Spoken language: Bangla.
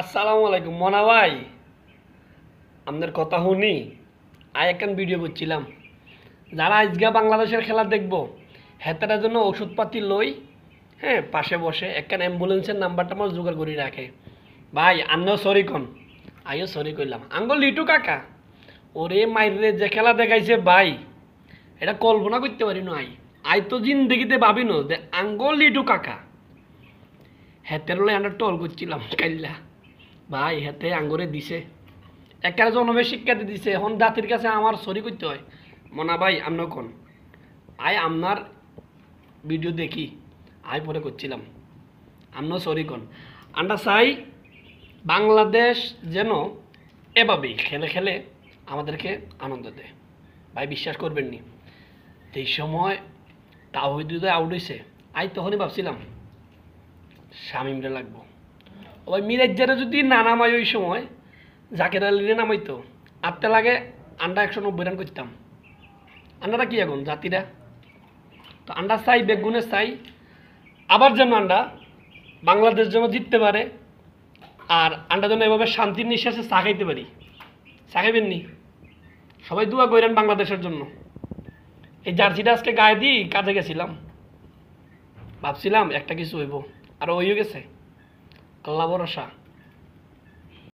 আসসালামু আলাইকুম মনা ভাই, আপনার কথা শুনি একখান ভিডিও করছিলাম। যারা আজকে বাংলাদেশের খেলা দেখবো হেতাটার জন্য ওষুধপাতি লই, হ্যাঁ, পাশে বসে একখান অ্যাম্বুলেন্সের নাম্বারটা আমার জোগাড় করে রাখে। ভাই আন্নাও সরি কন, আইও সরি কইলাম। আঙ্গল লিটু কাকা ওরে মাইরে যে খেলা দেখাইছে ভাই, এটা কল্পনা করতে পারি না। আই তো জিন্দগিতে ভাবি না যে আঙ্গল লিটু কাকা হেতের লই আমরা টল করছিলাম কাইল্লা। ভাই হেতে আঙ্গুরে দিছে একটা জনমের শিক্ষা দিছে। এখন জাতির কাছে আমার সরি করতে হয়। মনা ভাই আপনার কোন আপনার ভিডিও দেখি পরে করছিলাম, আপনার সরি কোন। আমরা চাই বাংলাদেশ যেন এভাবেই খেলে খেলে আমাদেরকে আনন্দ দেয়। ভাই বিশ্বাস করবেন নি, এই সময় তাওহিদ আউট হয়েছে, তখনই ভাবছিলাম শামিমরে লাগবো। ওই মিরাজ্জারে যদি না নামাই ওই সময় জাকের আলীরে নামাইতো, আটটা লাগে আন্ডা 190 রান করতাম। আন্ডারা কি এখন জাতিরা তো আন্ডা চাই, বেগুনের চাই আবার যেন আন্ডা বাংলাদেশ যেন জিততে পারে, আর আন্ডা যেন এভাবে শান্তির নিঃশ্বাসে চা খাইতে পারি। চা খাইবেন নি? সবাই দোয়া করেন বাংলাদেশের জন্য। এই জার্সিটা আজকে গায়ে দিই কাজে গেছিলাম, ভাবছিলাম একটা কিছু হইব, আর হইও গেছে। আল্লাহ ভরসা।